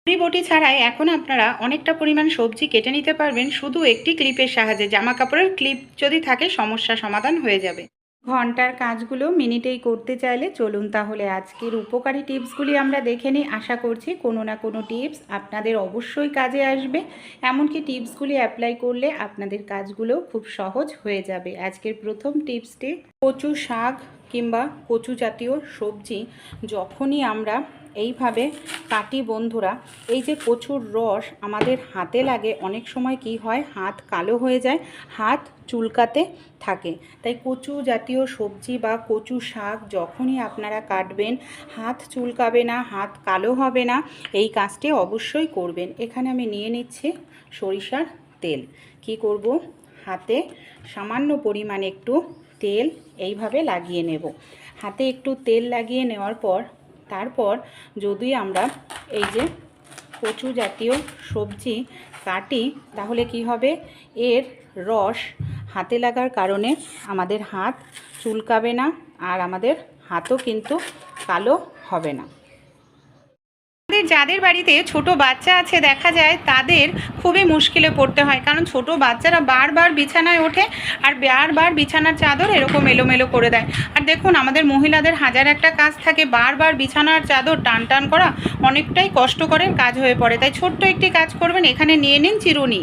ছুরি বটি ছাড়াই এখন আপনারা অনেকটা পরিমাণ সবজি কেটে নিতে পারবেন শুধু একটি ক্লিপের সাহায্যে। জামা কাপড়ের ক্লিপ যদি থাকে সমস্যা সমাধান হয়ে যাবে। ঘন্টার কাজগুলো মিনিটেই করতে চাইলে চলুন তাহলে আজকের উপকারী টিপসগুলি আমরা দেখে নিই। আশা করছি কোনো না কোনো টিপস আপনাদের অবশ্যই কাজে আসবে, এমনকি টিপসগুলি অ্যাপ্লাই করলে আপনাদের কাজগুলো খুব সহজ হয়ে যাবে। আজকের প্রথম টিপসটি, কচু শাক কিংবা কচু জাতীয় সবজি যখনই আমরা এইভাবে কাটি বন্ধুরা, এই যে কচুর রস আমাদের হাতে লাগে, অনেক সময় কি হয় হাত কালো হয়ে যায়, হাত চুলকাতে থাকে। তাই কচু জাতীয় সবজি বা কচু শাক যখনই আপনারা কাটবেন হাত চুলকাবে না, হাত কালো হবে না, এই কাজটি অবশ্যই করবেন। এখানে আমি নিয়ে নিচ্ছি সরিষার তেল। কি করব, হাতে সামান্য পরিমাণে একটু তেল এইভাবে লাগিয়ে নেব। হাতে একটু তেল লাগিয়ে নেওয়ার পর তারপর যদি আমরা এই যে কচু জাতীয় সবজি কাটি তাহলে কি হবে, এর রস হাতে লাগার কারণে আমাদের হাত চুলকাবে না আর আমাদের হাতও কিন্তু কালো হবে না। যাদের বাড়িতে ছোট বাচ্চা আছে দেখা যায় তাদের খুবই মুশকিলে পড়তে হয়, কারণ ছোট বাচ্চারা বারবার বিছানায় ওঠে আর বারবার বিছানার চাদর এরকম এলোমেলো করে দেয়। আর দেখুন আমাদের মহিলাদের হাজার একটা কাজ থাকে, বারবার বিছানার চাদর টান টান করা অনেকটাই কষ্টকরের কাজ হয়ে পড়ে। তাই ছোট্ট একটি কাজ করবেন, এখানে নিয়ে নিন চিরুনি,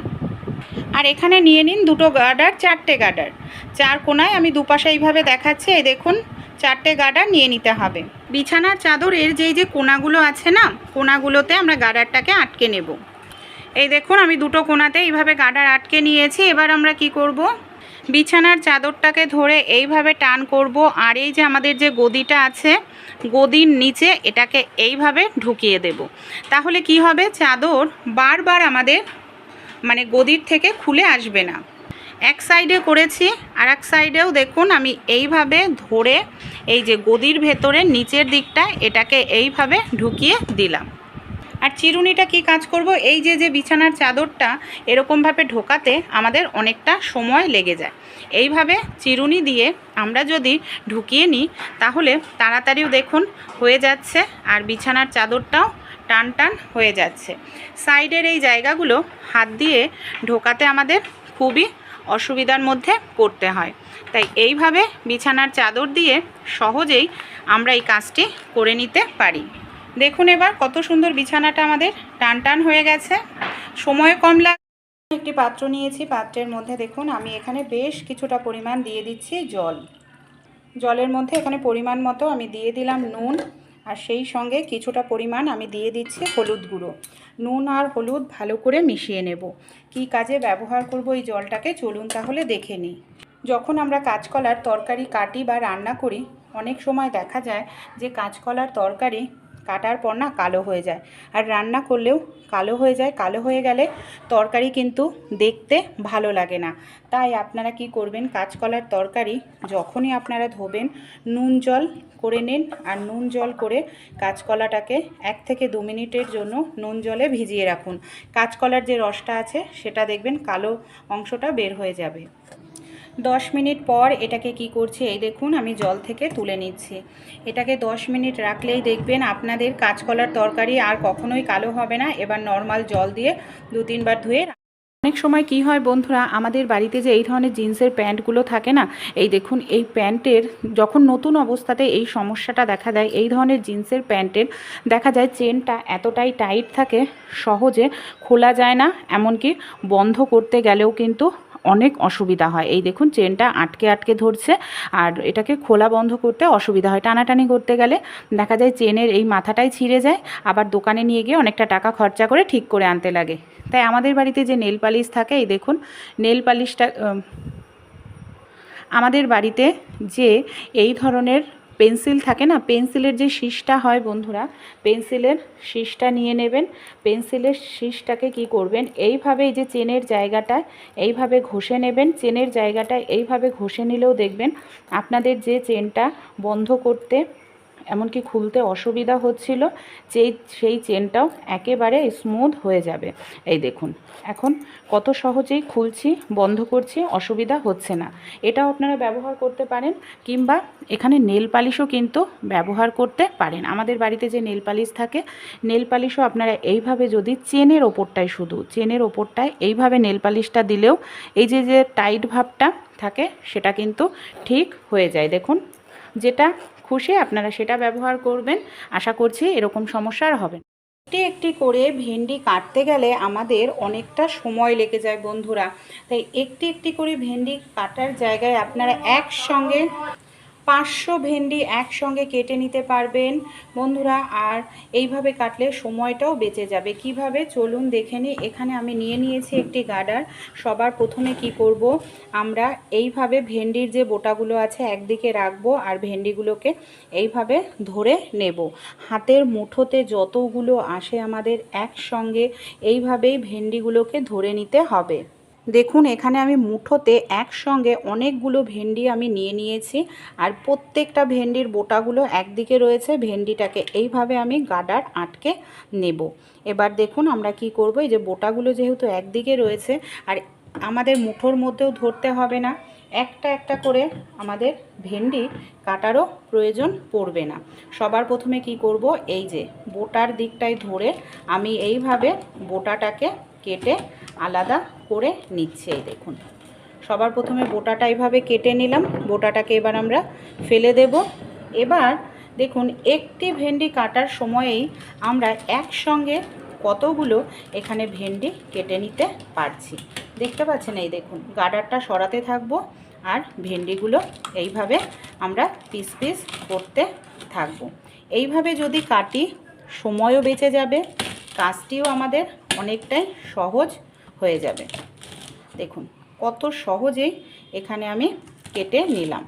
আর এখানে নিয়ে নিন দুটো গার্ডার, চারটে গার্ডার, চার কোনায় আমি দুপাশে এইভাবে দেখাচ্ছি, এই দেখুন চারটে গার্ডার নিয়ে নিতে হবে। বিছানার চাদরের যে কোনাগুলো আছে না, কোনাগুলোতে আমরা গার্ডারটাকে আটকে নেব। এই দেখুন আমি দুটো কোনাতে এইভাবে গার্ডার আটকে নিয়েছি। এবার আমরা কি করব, বিছানার চাদরটাকে ধরে এইভাবে টান করব, আর এই যে আমাদের যে গদিটা আছে গদির নিচে এটাকে এইভাবে ঢুকিয়ে দেব। তাহলে কি হবে, চাদর বারবার আমাদের মানে গদির থেকে খুলে আসবে না। এক সাইডে করেছি, আর এক সাইডেও দেখুন আমি এইভাবে ধরে এই যে গদির ভেতরে নিচের দিকটা এটাকে এইভাবে ঢুকিয়ে দিলাম। আর চিরুনিটা কি কাজ করব, এই যে বিছানার চাদরটা এরকমভাবে ঢোকাতে আমাদের অনেকটা সময় লেগে যায়। এইভাবে চিরুনি দিয়ে আমরা যদি ঢুকিয়ে নিই তাহলে তাড়াতাড়িও দেখুন হয়ে যাচ্ছে, আর বিছানার চাদরটাও টান টান হয়ে যাচ্ছে। সাইডের এই জায়গাগুলো হাত দিয়ে ঢোকাতে আমাদের খুবই অসুবিধার মধ্যে পড়তে হয়। তাই এইভাবে বিছানার চাদর দিয়ে সহজেই আমরা এই কাজটি করে নিতে পারি। দেখুন এবার কত সুন্দর বিছানাটা আমাদের টান টান হয়ে গেছে, সময় কম লাগে। একটি পাত্র নিয়েছি, পাত্রের মধ্যে দেখুন আমি এখানে বেশ কিছুটা পরিমাণ দিয়ে দিচ্ছি জল। জলের মধ্যে এখানে পরিমাণ মতো আমি দিয়ে দিলাম নুন, আর সেই সঙ্গে কিছুটা পরিমাণ আমি দিয়ে দিচ্ছি হলুদ গুঁড়ো। নুন আর হলুদ ভালো করে মিশিয়ে নেব। কী কাজে ব্যবহার করব এই জলটাকে চলুন তাহলে দেখে নিই। যখন আমরা কাঁচকলার তরকারি কাটি বা রান্না করি অনেক সময় দেখা যায় যে কাঁচকলার তরকারি কাটার পর না কালো হয়ে যায়, আর রান্না করলেও কালো হয়ে যায়। কালো হয়ে গেলে তরকারি কিন্তু দেখতে ভালো লাগে না। তাই আপনারা কি করবেন, কাঁচকলার তরকারি যখনই আপনারা ধোবেন নুন জল করে নিন, আর নুন জল করে কাঁচকলাটাকে 1 থেকে 2 মিনিটের জন্য নুন জলে ভিজিয়ে রাখুন। কাঁচকলার যে রসটা আছে সেটা দেখবেন কালো অংশটা বের হয়ে যাবে। 10 মিনিট পর এটাকে কি করছি, এই দেখুন আমি জল থেকে তুলে নিচ্ছি। এটাকে 10 মিনিট রাখলেই দেখবেন আপনাদের কাঁচকলার তরকারি আর কখনোই কালো হবে না। এবার নর্মাল জল দিয়ে 2-3 বার ধুয়ে। অনেক সময় কি হয় বন্ধুরা, আমাদের বাড়িতে যে এই ধরনের জিন্সের প্যান্টগুলো থাকে না, এই দেখুন এই প্যান্টের যখন নতুন অবস্থাতে এই সমস্যাটা দেখা দেয়, এই ধরনের জিন্সের প্যান্টের দেখা যায় চেনটা এতটাই টাইট থাকে সহজে খোলা যায় না, এমনকি বন্ধ করতে গেলেও কিন্তু অনেক অসুবিধা হয়। এই দেখুন চেনটা আটকে আটকে ধরছে, আর এটাকে খোলা বন্ধ করতে অসুবিধা হয়। টানাটানি করতে গেলে দেখা যায় চেনের এই মাথাটাই ছিঁড়ে যায়, আবার দোকানে নিয়ে গিয়ে অনেকটা টাকা খরচা করে ঠিক করে আনতে লাগে। তাই আমাদের বাড়িতে যে নেল পালিশ থাকে, এই দেখুন নেল পালিশটা আমাদের বাড়িতে যে এই ধরনের পেন্সিল থাকে না, পেন্সিলের যে শীষটা হয় বন্ধুরা, পেন্সিলের শীষটা নিয়ে নেবেন। পেন্সিলের শীষটাকে কি করবেন, এইভাবে এই যে চেনের জায়গাটায় এইভাবে ঘষে নেবেন। চেনের জায়গাটায় এইভাবে ঘষে নিলেও দেখবেন আপনাদের যে চেনটা বন্ধ করতে এমনকি খুলতে অসুবিধা হচ্ছিল, সেই চেনটাও একেবারে স্মুথ হয়ে যাবে। এই দেখুন এখন কত সহজেই খুলছি, বন্ধ করছি, অসুবিধা হচ্ছে না। এটাও আপনারা ব্যবহার করতে পারেন, কিংবা এখানে নেল পালিশও কিন্তু ব্যবহার করতে পারেন। আমাদের বাড়িতে যে নেল পালিশ থাকে, নেল পালিশও আপনারা এইভাবে যদি চেনের ওপরটায়, শুধু চেনের ওপরটায় এইভাবে নেল পালিশটা দিলেও এই যে যে টাইট ভাবটা থাকে সেটা কিন্তু ঠিক হয়ে যায়। দেখুন যেটা খুশি আপনারা সেটা ব্যবহার করবেন, আশা করছি এরকম সমস্যা আর হবে না। একটি একটি করে ভেন্ডি কাটতে গেলে আমাদের অনেকটা সময় লেগে যায় বন্ধুরা, তাই একটি একটি করে ভেন্ডি কাটার জায়গায় আপনারা একসঙ্গে 500 ভেন্ডি একসঙ্গে কেটে নিতে পারবেন বন্ধুরা। আর এইভাবে কাটলে সময়টাও বেঁচে যাবে। কিভাবে চলুন দেখে নিই। এখানে আমি নিয়ে নিয়েছি একটি গার্ডার। সবার প্রথমে কি করব, আমরা এইভাবে ভেন্ডির যে বোটাগুলো আছে একদিকে রাখবো, আর ভেন্ডিগুলোকে এইভাবে ধরে নেব। হাতের মুঠোতে যতগুলো আসে আমাদের একসঙ্গে এইভাবেই ভেন্ডিগুলোকে ধরে নিতে হবে। দেখুন এখানে আমি মুঠোতে একসঙ্গে অনেকগুলো ভেন্ডি আমি নিয়ে নিয়েছি, আর প্রত্যেকটা ভেন্ডির বোটাগুলো একদিকে রয়েছে। ভেন্ডিটাকে এইভাবে আমি গার্ডার আটকে নেব। এবার দেখুন আমরা কি করব, এই যে বোটাগুলো যেহেতু একদিকে রয়েছে আর আমাদের মুঠোর মধ্যেও ধরতে হবে না, একটা একটা করে আমাদের ভেন্ডি কাটারও প্রয়োজন পড়বে না। সবার প্রথমে কি করব, এই যে বোটার দিকটায় ধরে আমি এইভাবে বোটাটাকে কেটে আলাদা করে নিচ্ছে। এই দেখুন সবার প্রথমে বোটাটা এইভাবে কেটে নিলাম। বোটাটাকে এবার আমরা ফেলে দেব। এবার দেখুন একটি ভেন্ডি কাটার সময়েই আমরা একসঙ্গে কতগুলো এখানে ভেন্ডি কেটে নিতে পারছি, দেখতে পাচ্ছেন। এই দেখুন গার্ডারটা সরাতে থাকবো আর ভেন্ডিগুলো এইভাবে আমরা পিস পিস করতে থাকবো। এইভাবে যদি কাটি সময়ও বেঁচে যাবে, কাজটিও আমাদের অনেকটাই সহজ হয়ে যাবে। দেখুন কত সহজেই এখানে আমি কেটে নিলাম।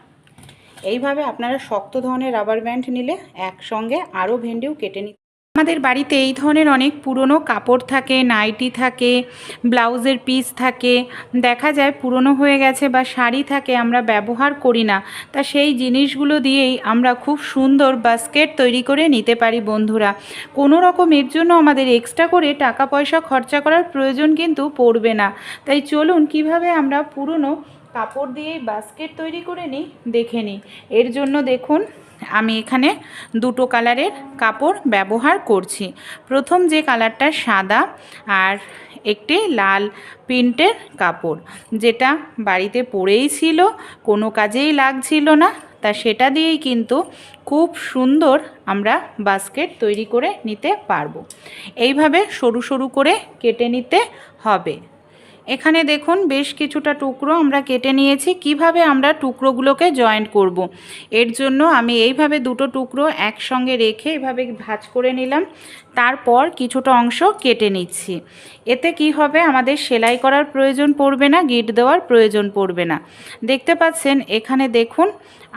এইভাবে আপনারা শক্ত ধরনের রাবার ব্যান্ড নিলে একসঙ্গে আরও ভেন্ডিও কেটে নিতে। আমাদের বাড়িতে এই ধরনের অনেক পুরনো কাপড় থাকে, নাইটি থাকে, ব্লাউজের পিস থাকে, দেখা যায় পুরনো হয়ে গেছে, বা শাড়ি থাকে আমরা ব্যবহার করি না, তা সেই জিনিসগুলো দিয়েই আমরা খুব সুন্দর বাস্কেট তৈরি করে নিতে পারি বন্ধুরা। কোনো রকম এর জন্য আমাদের এক্সট্রা করে টাকা পয়সা খরচা করার প্রয়োজন কিন্তু পড়বে না। তাই চলুন কিভাবে আমরা পুরনো কাপড় দিয়েই বাস্কেট তৈরি করে নিই দেখে নিই। এর জন্য দেখুন আমি এখানে দুটো কালারের কাপড় ব্যবহার করছি। প্রথম যে কালারটা সাদা, আর একটি লাল প্রিন্টের কাপড়, যেটা বাড়িতে পড়েই ছিল, কোনো কাজেই লাগছিল না, তা সেটা দিয়েই কিন্তু খুব সুন্দর আমরা বাস্কেট তৈরি করে নিতে পারবো। এইভাবে সরু সরু করে কেটে নিতে হবে। এখানে দেখুন বেশ কিছুটা টুকরো আমরা কেটে নিয়েছি। কিভাবে আমরা টুকরোগুলোকে জয়েন্ট করব, এর জন্য আমি এইভাবে দুটো টুকরো একসঙ্গে রেখে এভাবে ভাঁজ করে নিলাম। তারপর কিছুটা অংশ কেটে নিচ্ছি। এতে কি হবে, আমাদের সেলাই করার প্রয়োজন পড়বে না, গিট দেওয়ার প্রয়োজন পড়বে না। দেখতে পাচ্ছেন এখানে দেখুন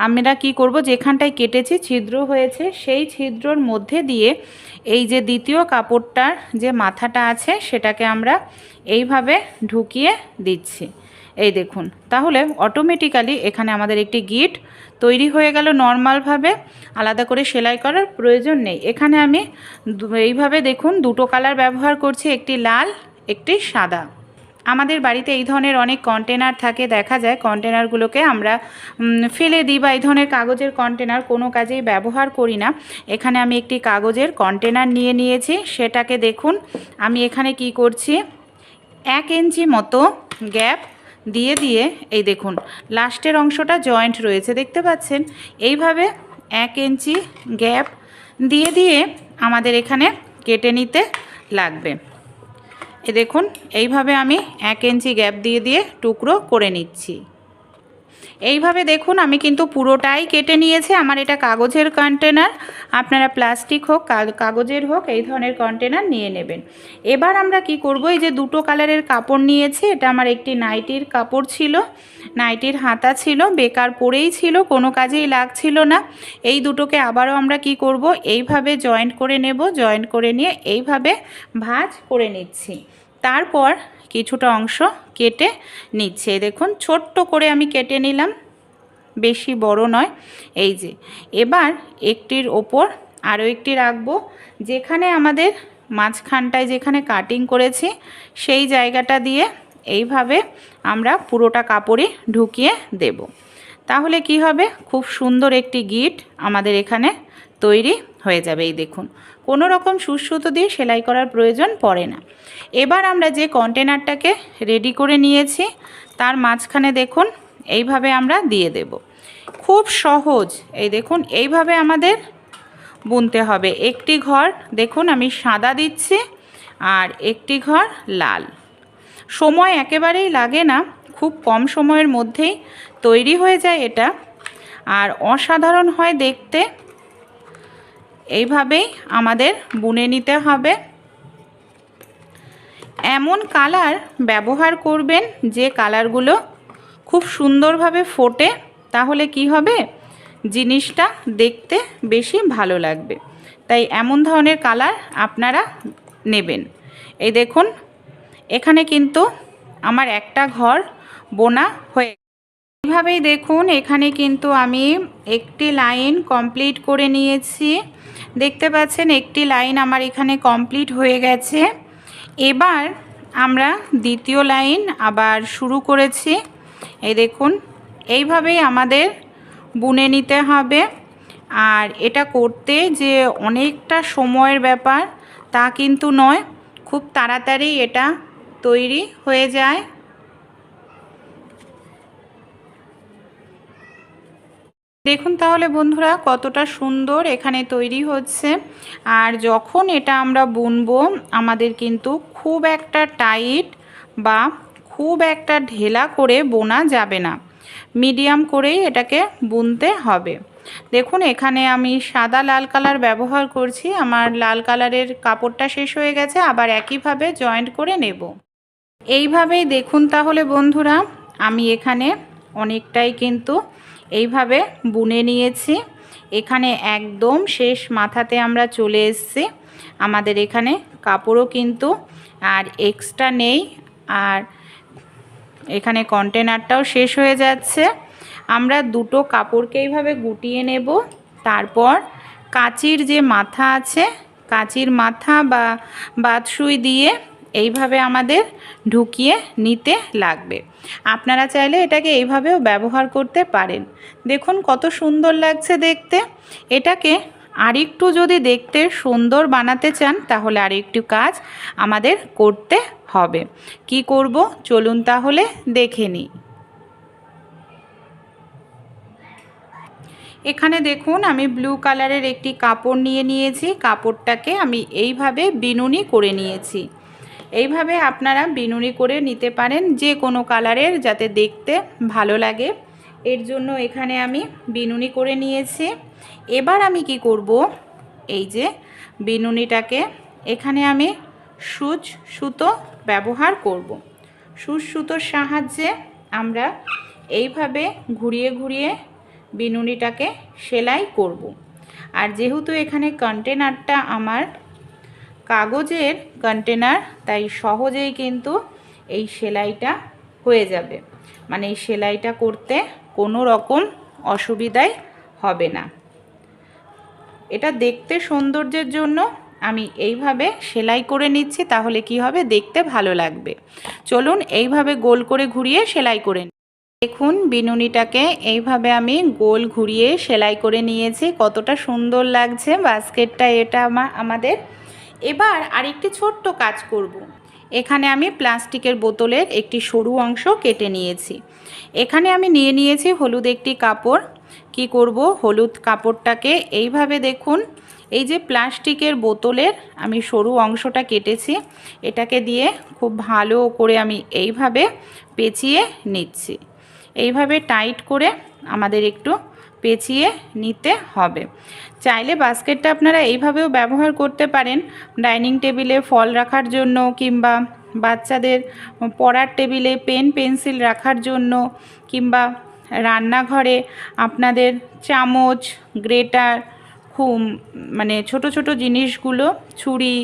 আমরা কি করব, যেখানটায় কেটেছি ছিদ্র হয়েছে, সেই ছিদ্রর মধ্যে দিয়ে এই যে দ্বিতীয় কাপড়টার যে মাথাটা আছে সেটাকে আমরা এইভাবে ঢুকিয়ে দিচ্ছি। এই দেখুন তাহলে অটোমেটিক্যালি এখানে আমাদের একটি গিট তৈরি হয়ে গেল। নর্মালভাবে আলাদা করে সেলাই করার প্রয়োজন নেই। এখানে আমি এইভাবে দেখুন দুটো কালার ব্যবহার করছি, একটি লাল একটি সাদা। আমাদের বাড়িতে এই ধরনের অনেক কন্টেনার থাকে, দেখা যায় কন্টেনারগুলোকে আমরা ফেলে দিই, বা এই ধরনের কাগজের কন্টেনার কোনো কাজেই ব্যবহার করি না। এখানে আমি একটি কাগজের কন্টেনার নিয়ে নিয়েছি। সেটাকে দেখুন আমি এখানে কি করছি, 1 ইঞ্চি মতো গ্যাপ দিয়ে দিয়ে এই দেখুন লাস্টের অংশটা জয়েন্ট রয়েছে, দেখতে পাচ্ছেন। এইভাবে 1 ইঞ্চি গ্যাপ দিয়ে দিয়ে আমাদের এখানে কেটে নিতে লাগবে। এ দেখুন এইভাবে আমি 1 ইঞ্চি গ্যাপ দিয়ে দিয়ে টুকরো করে নিচ্ছি। এইভাবে দেখুন আমি কিন্তু পুরোটাই কেটে নিয়েছি। আমার এটা কাগজের কন্টেনার, আপনারা প্লাস্টিক হোক কাগজের হোক এই ধরনের কন্টেনার নিয়ে নেবেন। এবার আমরা কি করব, এই যে দুটো কালারের কাপড় নিয়েছি, এটা আমার একটি নাইটির কাপড় ছিল, নাইটির হাতা ছিল, বেকার পড়েই ছিল, কোনো কাজেই লাগছিল না। এই দুটোকে আবারও আমরা কি করব, এইভাবে জয়েন্ট করে নেব। জয়েন্ট করে নিয়ে এইভাবে ভাঁজ করে নিচ্ছি। তারপর কিছুটা অংশ কেটে নিচ্ছে, দেখুন ছোট্ট করে আমি কেটে নিলাম। বেশি বড় নয়। এই যে এবার একটির ওপর আরও একটি রাখবো, যেখানে আমাদের মাঝখানটায় যেখানে কাটিং করেছি সেই জায়গাটা দিয়ে এইভাবে আমরা পুরোটা কাপড়ই ঢুকিয়ে দেব। তাহলে কি হবে, খুব সুন্দর একটি গিট আমাদের এখানে তৈরি হয়ে যাবে। এই দেখুন, কোনো রকম সুতো দিয়ে সেলাই করার প্রয়োজন পড়ে না। এবার আমরা যে কন্টেনারটাকে রেডি করে নিয়েছি তার মাঝখানে দেখুন এইভাবে আমরা দিয়ে দেব। খুব সহজ, এই দেখুন এইভাবে আমাদের বুনতে হবে। একটি ঘর দেখুন আমি সাদা দিচ্ছি আর একটি ঘর লাল। সময় একেবারেই লাগে না, খুব কম সময়ের মধ্যেই তৈরি হয়ে যায় এটা, আর অসাধারণ হয় দেখতে। এইভাবেই আমাদের বুনে নিতে হবে। এমন কালার ব্যবহার করবেন যে কালারগুলো খুব সুন্দরভাবে ফোটে, তাহলে কি হবে, জিনিসটা দেখতে বেশি ভালো লাগবে। তাই এমন ধরনের কালার আপনারা নেবেন। এই দেখুন এখানে কিন্তু আমার একটা ঘর বোনা হয়ে, এইভাবেই দেখুন এখানে কিন্তু আমি একটি লাইন কমপ্লিট করে নিয়েছি। দেখতে পাচ্ছেন একটি লাইন আমার এখানে কমপ্লিট হয়ে গেছে। এবার আমরা দ্বিতীয় লাইন আবার শুরু করেছি। এই দেখুন এইভাবেই আমাদের বুনে নিতে হবে। আর এটা করতে যে অনেকটা সময়ের ব্যাপার তা কিন্তু নয়, খুব তাড়াতাড়ি এটা তৈরি হয়ে যায়। দেখুন তাহলে বন্ধুরা কতটা সুন্দর এখানে তৈরি হচ্ছে। আর যখন এটা আমরা বুনবো আমাদের কিন্তু খুব একটা টাইট বা খুব একটা ঢেলা করে বোনা যাবে না, মিডিয়াম করেই এটাকে বুনতে হবে। দেখুন এখানে আমি সাদা লাল কালার ব্যবহার করছি, আমার লাল কালারের কাপড়টা শেষ হয়ে গেছে, আবার একইভাবে জয়েন্ট করে নেব। এইভাবেই দেখুন তাহলে বন্ধুরা আমি এখানে অনেকটাই কিন্তু এইভাবে বুনে নিয়েছি। এখানে একদম শেষ মাথাতে আমরা চলে এসেছি। আমাদের এখানে কাপড়ও কিন্তু আর এক্সট্রা নেই, আর এখানে কন্টেনারটাও শেষ হয়ে যাচ্ছে। আমরা দুটো কাপড়কে এইভাবে গুটিয়ে নেব, তারপর কাঁচির যে মাথা আছে কাঁচির মাথা বা বাতসুই দিয়ে এইভাবে আমাদের ঢুকিয়ে নিতে লাগবে। আপনারা চাইলে এটাকে এইভাবেও ব্যবহার করতে পারেন। দেখুন কত সুন্দর লাগছে দেখতে। এটাকে আরেকটু যদি দেখতে সুন্দর বানাতে চান তাহলে আরেকটু কাজ আমাদের করতে হবে। কি করব চলুন তাহলে দেখে নিই। এখানে দেখুন আমি ব্লু কালারের একটি কাপড় নিয়ে নিয়েছি। কাপড়টাকে আমি এইভাবে বিনুনি করে নিয়েছি। এইভাবে আপনারা বিনুনি করে নিতে পারেন যে কোনো কালারের, যাতে দেখতে ভালো লাগে। এর জন্য এখানে আমি বিনুনি করে নিয়েছি। এবার আমি কি করব, এই যে বিনুনিটাকে এখানে আমি সূচ সুতো ব্যবহার করব। সূচ সুতোর সাহায্যে আমরা এইভাবে ঘুরিয়ে ঘুরিয়ে বিনুনিটাকে সেলাই করব। আর যেহেতু এখানে কন্টেনারটা আমার কাগজের কন্টেনার, তাই সহজেই কিন্তু এই সেলাইটা হয়ে যাবে, মানে এই সেলাইটা করতে কোনো রকম অসুবিধাই হবে না। এটা দেখতে সৌন্দর্যের জন্য আমি এইভাবে সেলাই করে নিচ্ছি, তাহলে কি হবে, দেখতে ভালো লাগবে। চলুন এইভাবে গোল করে ঘুরিয়ে সেলাই করে নিই। দেখুন বিনুনিটাকে এইভাবে আমি গোল ঘুরিয়ে সেলাই করে নিয়েছি, কতটা সুন্দর লাগছে বাস্কেটটা এটা আমাদের। এবার আরেকটি ছোট্ট কাজ করব। এখানে আমি প্লাস্টিকের বোতলের একটি সরু অংশ কেটে নিয়েছি। এখানে আমি নিয়ে নিয়েছি হলুদ একটি কাপড়। কি করব, হলুদ কাপড়টাকে এইভাবে দেখুন এই যে প্লাস্টিকের বোতলের আমি সরু অংশটা কেটেছি, এটাকে দিয়ে খুব ভালো করে আমি এইভাবে পেঁচিয়ে নিচ্ছি। এইভাবে টাইট করে আমাদের একটু পেঁচিয়ে নিতে হবে। চাইলে বাস্কেটটা আপনারা এইভাবেও ব্যবহার করতে পারেন, ডাইনিং টেবিলে ফল রাখার জন্য, কিংবা বাচ্চাদের পড়ার টেবিলে পেন পেন্সিল রাখার জন্য, কিংবা রান্নাঘরে আপনাদের চামচ গ্রেটার খুব মানে ছোট ছোট জিনিসগুলো ছুরি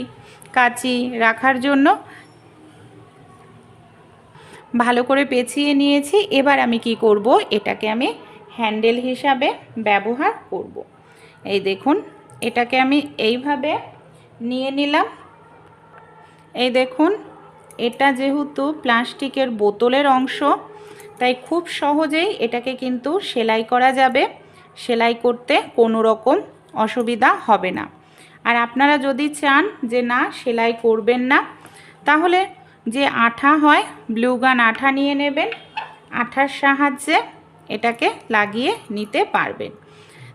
কাঁচি রাখার জন্য ভালো করে পেঁচিয়ে নিয়েছি। এবার আমি কি করব, এটাকে আমি হ্যান্ডেল হিসাবে ব্যবহার করব। এই দেখুন, এটাকে আমি এইভাবে নিয়ে নিলাম। এই দেখুন, এটা যেহেতু প্লাস্টিকের বোতলের অংশ, তাই খুব সহজেই এটাকে কিন্তু সেলাই করা যাবে। সেলাই করতে কোনো রকম অসুবিধা হবে না। আর আপনারা যদি চান যে না সেলাই করবেন না, তাহলে যে আঠা হয় ব্লু গান আঠা নিয়ে নেবেন, আঠার সাহায্যে এটাকে লাগিয়ে নিতে পারবেন।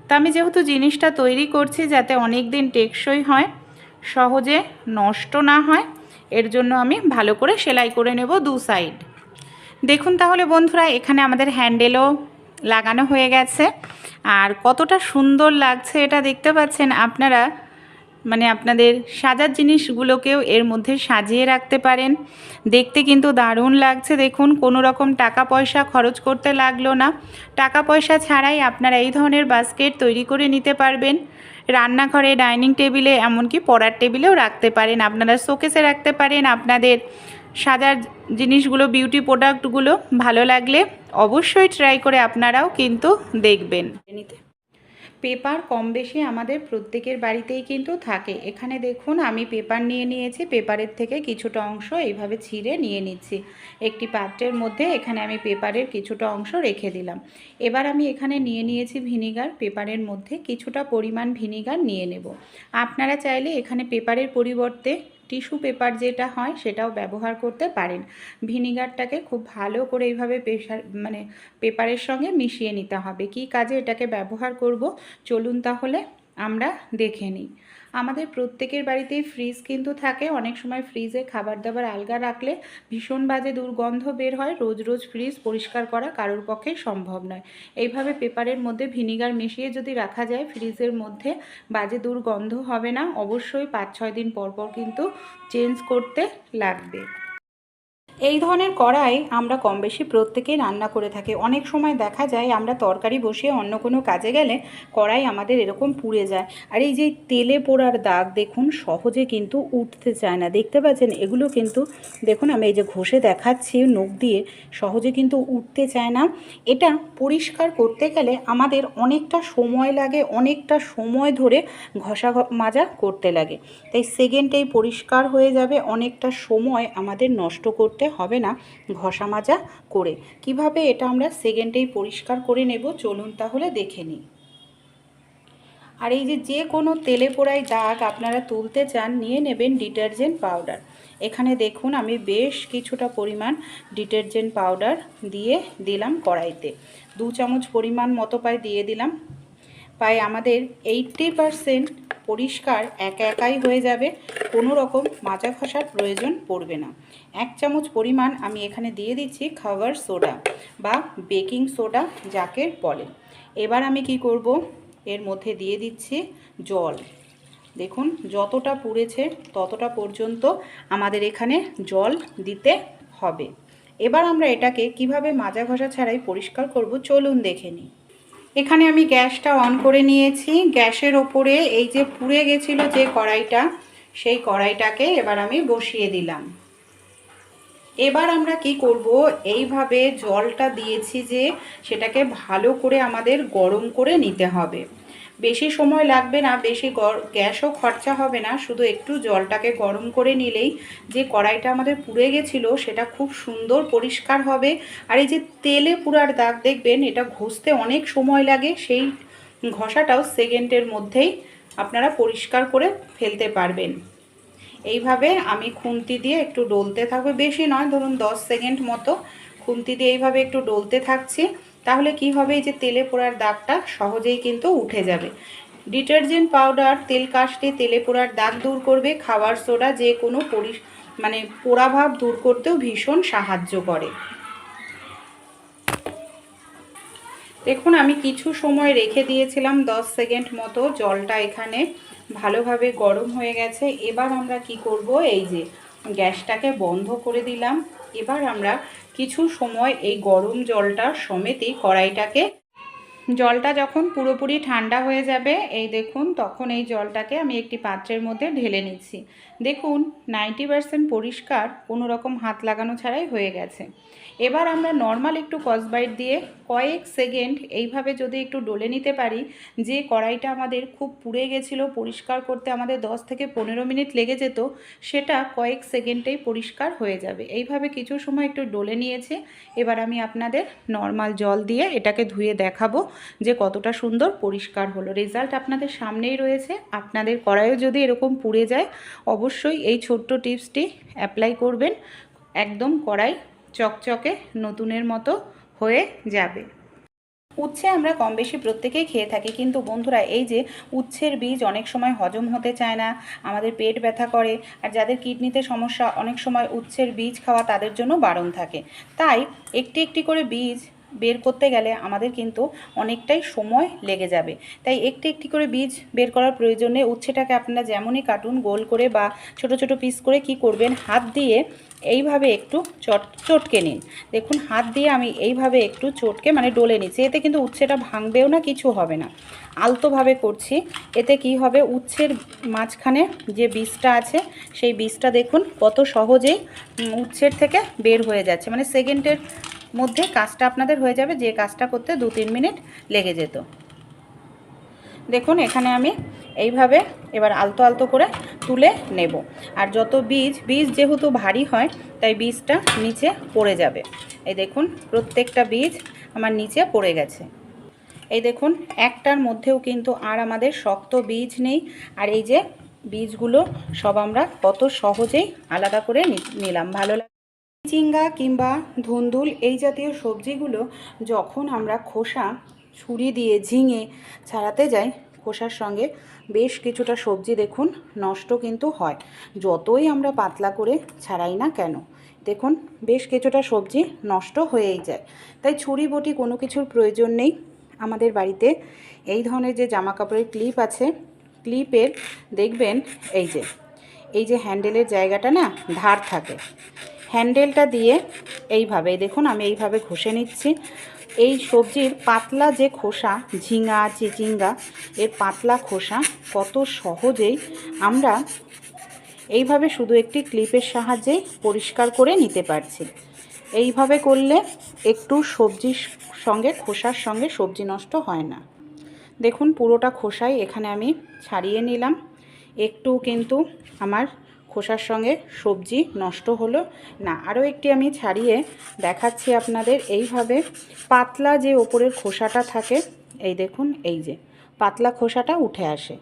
তো আমি যেহেতু জিনিসটা তৈরি করছি যাতে অনেক দিন টেকসই হয়, সহজে নষ্ট না হয়, এর জন্য আমি ভালো করে সেলাই করে নেব দু সাইড। দেখুন তাহলে বন্ধুরা, এখানে আমাদের হ্যান্ডেলও লাগানো হয়ে গেছে। আর কতটা সুন্দর লাগছে এটা দেখতে পাচ্ছেন আপনারা। মানে আপনাদের সাজার জিনিসগুলোকেও এর মধ্যে সাজিয়ে রাখতে পারেন। দেখতে কিন্তু দারুণ লাগছে। দেখুন, কোনো রকম টাকা পয়সা খরচ করতে লাগলো না। টাকা পয়সা ছাড়াই আপনারা এই ধরনের বাস্কেট তৈরি করে নিতে পারবেন। রান্নাঘরে, ডাইনিং টেবিলে, এমনকি পড়ার টেবিলেও রাখতে পারেন। আপনারা শোকেসে রাখতে পারেন। আপনাদের সাজার জিনিসগুলো, বিউটি প্রোডাক্টগুলো ভালো লাগলে অবশ্যই ট্রাই করে আপনারাও কিন্তু দেখবেন। পেপার কম বেশি আমাদের প্রত্যেকের বাড়িতেই কিন্তু থাকে। এখানে দেখুন আমি পেপার নিয়ে নিয়েছি। পেপারের থেকে কিছুটা অংশ এইভাবে ছিঁড়ে নিয়ে নিচ্ছি একটি পাত্রের মধ্যে। এখানে আমি পেপারের কিছুটা অংশ রেখে দিলাম। এবার আমি এখানে নিয়ে নিয়েছি ভিনিগার। পেপারের মধ্যে কিছুটা পরিমাণ ভিনিগার নিয়ে নেব। আপনারা চাইলে এখানে পেপারের পরিবর্তে টিস্যু পেপার যেটা হয় সেটাও ব্যবহার করতে পারেন। ভিনিগারটাকে খুব ভালো করে এইভাবে পেপারের সঙ্গে মিশিয়ে নিতে হবে। কী কাজে এটাকে ব্যবহার করব চলুন তাহলে আমরা দেখে নিই। আমাদের প্রত্যেকের বাড়িতেই ফ্রিজ কিন্তু থাকে। অনেক সময় ফ্রিজে খাবার দাবার আলগা রাখলে ভীষণ বাজে দুর্গন্ধ বের হয়। রোজ রোজ ফ্রিজ পরিষ্কার করা কারোর পক্ষে সম্ভব নয়। এইভাবে পেপারের মধ্যে ভিনিগার মিশিয়ে যদি রাখা যায় ফ্রিজের মধ্যে, বাজে দুর্গন্ধ হবে না। অবশ্যই 5-6 দিন পর পর কিন্তু চেঞ্জ করতে লাগবে। এই ধরনের কড়াই আমরা কম বেশি প্রত্যেকেই রান্না করে থাকি। অনেক সময় দেখা যায় আমরা তরকারি বসিয়ে অন্য কোনো কাজে গেলে কড়াই আমাদের এরকম পুড়ে যায়। আর এই যে তেলে পোড়ার দাগ দেখুন, সহজে কিন্তু উঠতে চায় না। দেখতে পাচ্ছেন এগুলো কিন্তু দেখুন, আমি এই যে ঘষে দেখাচ্ছি নখ দিয়ে, সহজে কিন্তু উঠতে চায় না। এটা পরিষ্কার করতে গেলে আমাদের অনেকটা সময় লাগে, অনেকটা সময় ধরে ঘষা মাজা করতে লাগে। তাই সেকেন্ডেই পরিষ্কার হয়ে যাবে। অনেকটা সময় আমাদের নষ্ট করতে হবে না ঘষা মাজা করে। কিভাবে এটা আমরা সেকেন্ডেই পরিষ্কার করে নেব চলুন তাহলে দেখে নিই। আর এই যে কোনো তেলে পোড়ায় দাগ আপনারা তুলতে চান, নিয়ে নেবেন ডিটারজেন্ট পাউডার। এখানে দেখুন আমি বেশ কিছুটা পরিমাণ ডিটারজেন্ট পাউডার দিয়ে দিলাম কড়াইতে। 2 চামচ পরিমাণ মতো দিয়ে দিলাম। আমাদের 80% পরিষ্কার একাই হয়ে যাবে। কোনো রকম মাজা ঘষার প্রয়োজন পড়বে না। 1 চামচ পরিমাণ আমি এখানে দিয়ে দিচ্ছি খাবার সোডা বা বেকিং সোডা যাকে বলে। এবার আমি কি করব, এর মধ্যে দিয়ে দিচ্ছি জল। দেখুন যতটা পুড়েছে ততটা পর্যন্ত আমাদের এখানে জল দিতে হবে। এবার আমরা এটাকে কিভাবে মাজা ঘষা ছাড়াই পরিষ্কার করব চলুন দেখে নিই। এখানে আমি গ্যাসটা অন করে নিয়েছি। গ্যাসের ওপরে এই যে পুড়ে গেছিলো যে কড়াইটা, সেই কড়াইটাকে এবার আমি বসিয়ে দিলাম। এবার আমরা কি করব, এইভাবে জলটা দিয়েছি যে সেটাকে ভালো করে আমাদের গরম করে নিতে হবে। বেশি সময় লাগবে না, বেশি গ্যাসও খরচা হবে না। শুধু একটু জলটাকে গরম করে নিলেই যে কড়াইটা আমাদের পুড়ে গেছিলো সেটা খুব সুন্দর পরিষ্কার হবে। আর এই যে তেলে পুড়ার দাগ দেখবেন, এটা ঘষতে অনেক সময় লাগে, সেই ঘষাটাও সেকেন্ডের মধ্যেই আপনারা পরিষ্কার করে ফেলতে পারবেন। এইভাবে আমি খুন্তি দিয়ে একটু ডলতে থাকবো, বেশি নয়, ধরুন 10 সেকেন্ড মতো খুন্তি দিয়ে এইভাবে একটু ডলতে থাকছি। তাহলে কি হবে, এই যে তেলে পোড়ার দাগটা সহজেই কিন্তু উঠে যাবে। ডিটারজেন্ট পাউডার তেল কাশতে তেলে পোড়ার দাগ দূর করবে। খাবার সোডা যে কোনো পোড়া ভাব দূর করতেও ভীষণ সাহায্য করে। দেখুন আমি কিছু সময় রেখে দিয়েছিলাম 10 সেকেন্ড মতো। জলটা এখানে ভালোভাবে গরম হয়ে গেছে। এবার আমরা কি করব, এই যে গ্যাসটাকে বন্ধ করে দিলাম। এবার আমরা কিছু সময় এই গরম জলটা সমেতই কড়াইটাকে, জলটা যখন পুরোপুরি ঠান্ডা হয়ে যাবে এই দেখুন, তখন এই জলটাকে আমি একটি পাত্রের মধ্যে ঢেলে নিচ্ছি। দেখুন 90% পরিষ্কার, কোনো রকম হাত লাগানো ছাড়াই হয়ে গেছে। এবার আমরা নর্মাল একটু স্কচব্রাইট দিয়ে কয়েক সেকেন্ড এইভাবে যদি একটু ডলে নিতে পারি, যে কড়াইটা আমাদের খুব পুড়ে গেছিলো, পরিষ্কার করতে আমাদের 10 থেকে 15 মিনিট লেগে যেত, সেটা কয়েক সেকেন্ডেই পরিষ্কার হয়ে যাবে। এইভাবে কিছু সময় একটু ডলে নিয়েছে। এবার আমি আপনাদের নর্মাল জল দিয়ে এটাকে ধুয়ে দেখাবো যে কতটা সুন্দর পরিষ্কার হলো। রেজাল্ট আপনাদের সামনেই রয়েছে। আপনাদের কড়াইও যদি এরকম পুড়ে যায়, অবশ্যই এই ছোট্ট টিপসটি অ্যাপ্লাই করবেন, একদম কড়াই চকচকে নতুনের মতো হয়ে যাবে। উচ্ছে আমরা কম বেশি প্রত্যেকেই খেয়ে থাকি, কিন্তু বন্ধুরা এই যে উচ্ছের বীজ অনেক সময় হজম হতে চায় না, আমাদের পেট ব্যথা করে, আর যাদের কিডনিতে সমস্যা অনেক সময় উচ্ছের বীজ খাওয়া তাদের জন্য বারণ থাকে। তাই একটি একটি করে বীজ বের করতে গেলে আমাদের কিন্তু অনেকটাই সময় লেগে যাবে। তাই একটি একটি করে বীজ বের করার প্রয়োজনে উচ্ছেটাকে আপনারা যেমনই কাটুন, গোল করে বা ছোট ছোট পিস করে কি করবেন, হাত দিয়ে এইভাবে একটু চটকে নিন। দেখুন হাত দিয়ে আমি এইভাবে একটু চটকে মানে ডলে নিচ্ছি। এতে কিন্তু উচ্ছেটা ভাঙবেও না, কিছু হবে না, আলতোভাবে করছি। এতে কি হবে, উচ্ছের মাঝখানে যে বীজটা আছে সেই বীজটা দেখুন কত সহজেই উচ্ছের থেকে বের হয়ে যাচ্ছে। মানে সেকেন্ডের মধ্যে কাজটা আপনাদের হয়ে যাবে, যে কাজটা করতে 2-3 মিনিট লেগে যেত। দেখুন এখানে আমি এইভাবে এবার আলতো আলতো করে তুলে নেব। আর যত বীজ যেহেতু ভারী হয় তাই বীজটা নিচে পড়ে যাবে। এই দেখুন প্রত্যেকটা বীজ আমার নিচে পড়ে গেছে। এই দেখুন একটার মধ্যেও কিন্তু আর আমাদের শক্ত বীজ নেই। আর এই যে বীজগুলো সব আমরা কত সহজেই আলাদা করে নিলাম। ভালো লাগে। চিচিঙ্গা কিংবা ধুন্দুল এই জাতীয় সবজিগুলো যখন আমরা খোসা ছুরি দিয়ে ঝিঙে ছাড়াতে যাই, খোসার সঙ্গে বেশ কিছুটা সবজি দেখুন নষ্ট কিন্তু হয়, যতই আমরা পাতলা করে ছাড়াই না কেন। দেখুন বেশ কিছুটা সবজি নষ্ট হয়েই যায়। তাই ছুরি বটি কোনো কিছুর প্রয়োজন নেই। আমাদের বাড়িতে এই ধরনের যে জামা কাপড়ের ক্লিপ আছে, ক্লিপের দেখবেন এই যে হ্যান্ডেলের জায়গাটা না ধার থাকে, হ্যান্ডেলটা দিয়ে এইভাবে দেখুন আমি এইভাবে ঘষে নিচ্ছি। এই সবজির পাতলা যে খোসা, ঝিঙা চিচিঙ্গা এর পাতলা খোসা কত সহজেই আমরা এইভাবে শুধু একটি ক্লিপের সাহায্যে পরিষ্কার করে নিতে পারছি। এইভাবে করলে একটু সবজির সঙ্গে খোসার সঙ্গে সবজি নষ্ট হয় না। দেখুন পুরোটা খোসাই এখানে আমি ছাড়িয়ে নিলাম, একটু কিন্তু আমার খোসার সঙ্গে সবজি নষ্ট হলো না। আরও একটি আমি ছাড়িয়ে দেখাচ্ছি আপনাদের। এইভাবে পাতলা যে ওপরের খোসাটা থাকে, এই দেখুন এই যে পাতলা খোসাটা উঠে আসে।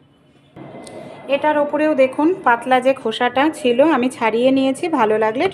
এটার ওপরেও দেখুন পাতলা যে খোসাটা ছিল আমি ছাড়িয়ে নিয়েছি। ভালো লাগলে